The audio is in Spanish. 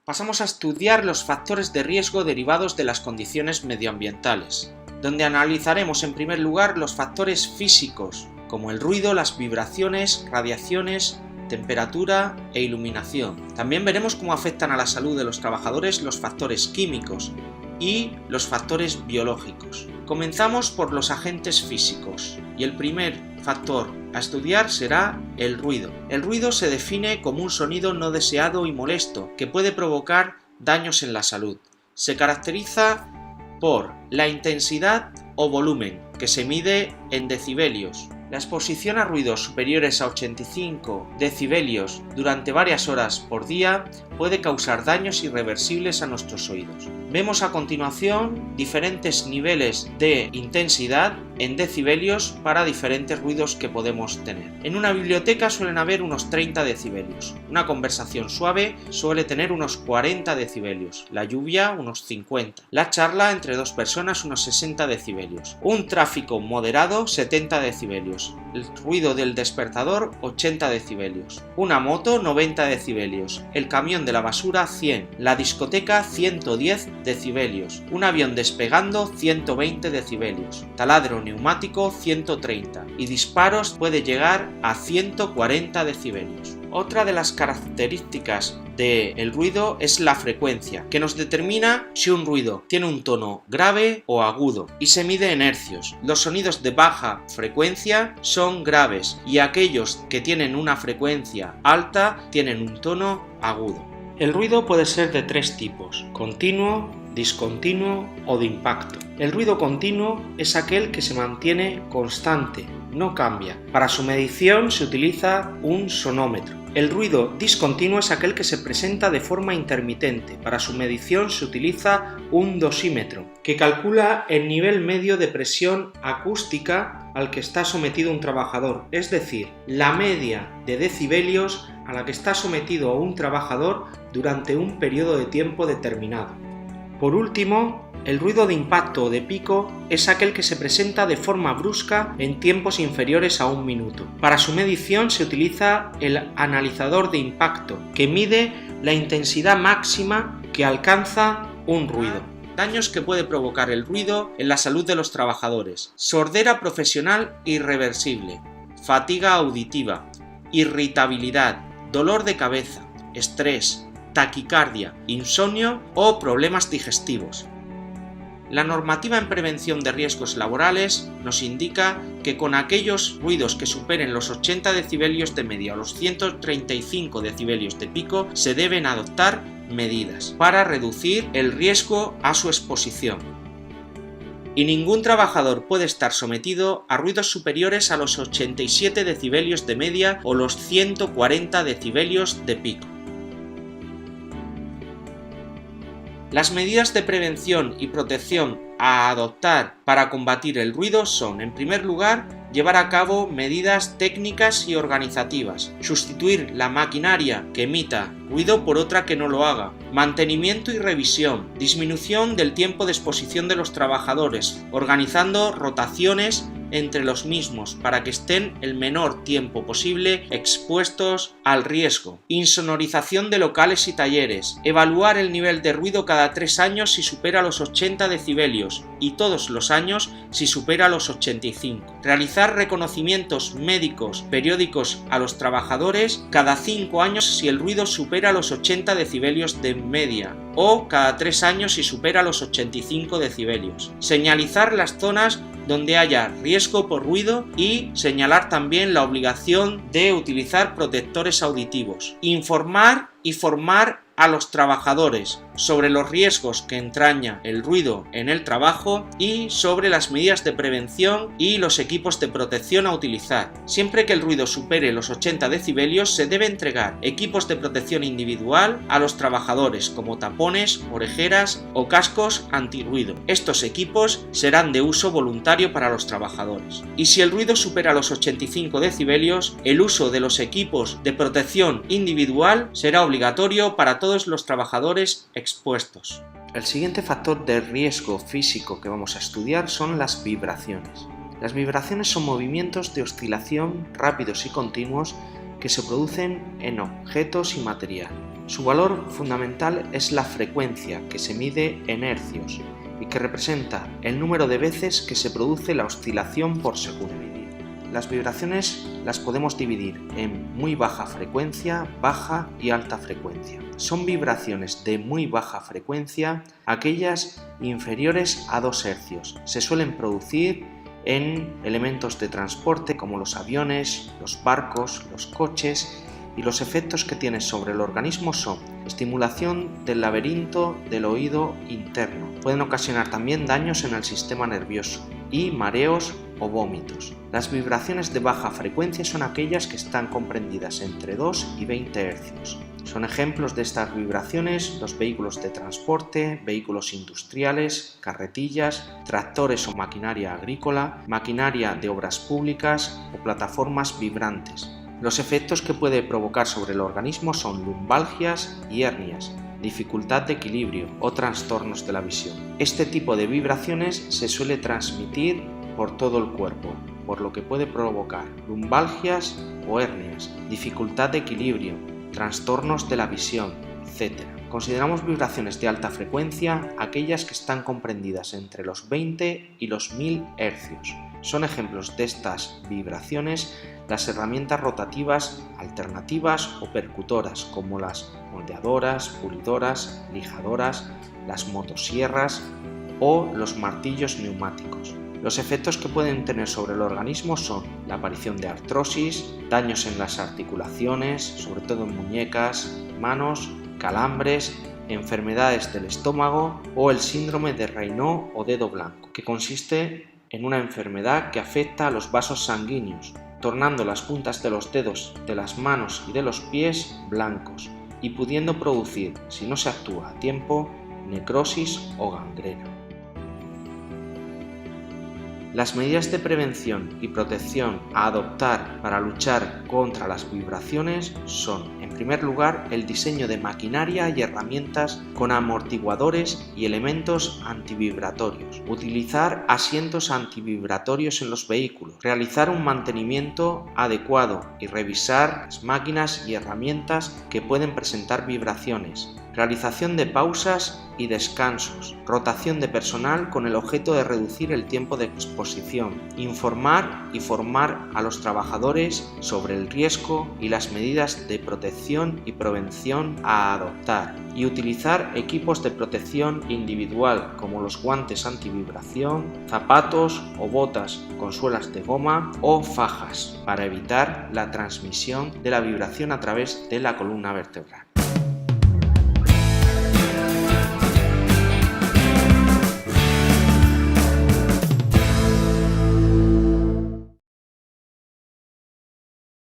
pasamos a estudiar los factores de riesgo derivados de las condiciones medioambientales, donde analizaremos en primer lugar los factores físicos, como el ruido, las vibraciones, radiaciones, temperatura e iluminación. También veremos cómo afectan a la salud de los trabajadores los factores químicos y los factores biológicos. Comenzamos por los agentes físicos y el primer factor a estudiar será el ruido. El ruido se define como un sonido no deseado y molesto que puede provocar daños en la salud. Se caracteriza por la intensidad o volumen, que se mide en decibelios. La exposición a ruidos superiores a 85 decibelios durante varias horas por día puede causar daños irreversibles a nuestros oídos. Vemos a continuación diferentes niveles de intensidad en decibelios para diferentes ruidos que podemos tener. En una biblioteca suelen haber unos 30 decibelios. Una conversación suave suele tener unos 40 decibelios. La lluvia unos 50. La charla entre dos personas unos 60 decibelios. Un tráfico moderado 70 decibelios. El ruido del despertador 80 decibelios. Una moto 90 decibelios. El camión de la basura 100. La discoteca 110 decibelios. Un avión despegando 120 decibelios. Taladro neumático 130 y disparos puede llegar a 140 decibelios. Otra de las características del ruido es la frecuencia, que nos determina si un ruido tiene un tono grave o agudo, y se mide en hercios. Los sonidos de baja frecuencia son graves y aquellos que tienen una frecuencia alta tienen un tono agudo. El ruido puede ser de tres tipos: continuo, discontinuo o de impacto. El ruido continuo es aquel que se mantiene constante, no cambia. Para su medición se utiliza un sonómetro. El ruido discontinuo es aquel que se presenta de forma intermitente. Para su medición se utiliza un dosímetro, que calcula el nivel medio de presión acústica al que está sometido un trabajador, es decir, la media de decibelios a la que está sometido un trabajador durante un periodo de tiempo determinado. Por último, el ruido de impacto o de pico es aquel que se presenta de forma brusca en tiempos inferiores a un minuto. Para su medición se utiliza el analizador de impacto, que mide la intensidad máxima que alcanza un ruido. Daños que puede provocar el ruido en la salud de los trabajadores: sordera profesional irreversible, fatiga auditiva, irritabilidad, dolor de cabeza, estrés, taquicardia, insomnio o problemas digestivos. La normativa en prevención de riesgos laborales nos indica que con aquellos ruidos que superen los 80 decibelios de media o los 135 decibelios de pico se deben adoptar medidas para reducir el riesgo a su exposición. Y ningún trabajador puede estar sometido a ruidos superiores a los 87 decibelios de media o los 140 decibelios de pico. Las medidas de prevención y protección a adoptar para combatir el ruido son, en primer lugar, llevar a cabo medidas técnicas y organizativas, sustituir la maquinaria que emita ruido por otra que no lo haga, mantenimiento y revisión, disminución del tiempo de exposición de los trabajadores, organizando rotaciones entre los mismos para que estén el menor tiempo posible expuestos al riesgo, insonorización de locales y talleres, evaluar el nivel de ruido cada 3 años si supera los 80 decibelios y todos los años si supera los 85, realizar reconocimientos médicos periódicos a los trabajadores cada 5 años si el ruido supera los 80 decibelios de media o cada 3 años si supera los 85 decibelios, señalizar las zonas donde haya riesgo por ruido y señalar también la obligación de utilizar protectores auditivos, informar y formar a los trabajadores sobre los riesgos que entraña el ruido en el trabajo y sobre las medidas de prevención y los equipos de protección a utilizar. Siempre que el ruido supere los 80 decibelios se debe entregar equipos de protección individual a los trabajadores como tapones, orejeras o cascos antirruido. Estos equipos serán de uso voluntario para los trabajadores. Y si el ruido supera los 85 decibelios, el uso de los equipos de protección individual será obligatorio para todos los trabajadores expuestos. El siguiente factor de riesgo físico que vamos a estudiar son las vibraciones. Las vibraciones son movimientos de oscilación rápidos y continuos que se producen en objetos y material. Su valor fundamental es la frecuencia, que se mide en hercios y que representa el número de veces que se produce la oscilación por segundo. Las vibraciones las podemos dividir en muy baja frecuencia, baja y alta frecuencia. Son vibraciones de muy baja frecuencia aquellas inferiores a 2 hercios. Se suelen producir en elementos de transporte como los aviones, los barcos, los coches, y los efectos que tiene sobre el organismo son estimulación del laberinto del oído interno. Pueden ocasionar también daños en el sistema nervioso y mareos o vómitos. Las vibraciones de baja frecuencia son aquellas que están comprendidas entre 2 y 20 hercios. Son ejemplos de estas vibraciones los vehículos de transporte, vehículos industriales, carretillas, tractores o maquinaria agrícola, maquinaria de obras públicas o plataformas vibrantes. Los efectos que puede provocar sobre el organismo son lumbalgias y hernias, dificultad de equilibrio o trastornos de la visión. Este tipo de vibraciones se suele transmitir por todo el cuerpo, por lo que puede provocar lumbalgias o hernias, dificultad de equilibrio, trastornos de la visión, etc. Consideramos vibraciones de alta frecuencia aquellas que están comprendidas entre los 20 y los 1000 hercios. Son ejemplos de estas vibraciones las herramientas rotativas alternativas o percutoras como las moldeadoras, pulidoras, lijadoras, las motosierras o los martillos neumáticos. Los efectos que pueden tener sobre el organismo son la aparición de artrosis, daños en las articulaciones, sobre todo en muñecas, manos, calambres, enfermedades del estómago o el síndrome de Raynaud o dedo blanco, que consiste en una enfermedad que afecta a los vasos sanguíneos, tornando las puntas de los dedos, de las manos y de los pies blancos y pudiendo producir, si no se actúa a tiempo, necrosis o gangrena. Las medidas de prevención y protección a adoptar para luchar contra las vibraciones son, en primer lugar, el diseño de maquinaria y herramientas con amortiguadores y elementos antivibratorios, utilizar asientos antivibratorios en los vehículos, realizar un mantenimiento adecuado y revisar las máquinas y herramientas que pueden presentar vibraciones, realización de pausas y descansos, rotación de personal con el objeto de reducir el tiempo de exposición, informar y formar a los trabajadores sobre el riesgo y las medidas de protección y prevención a adoptar, y utilizar equipos de protección individual como los guantes antivibración, zapatos o botas con suelas de goma o fajas para evitar la transmisión de la vibración a través de la columna vertebral.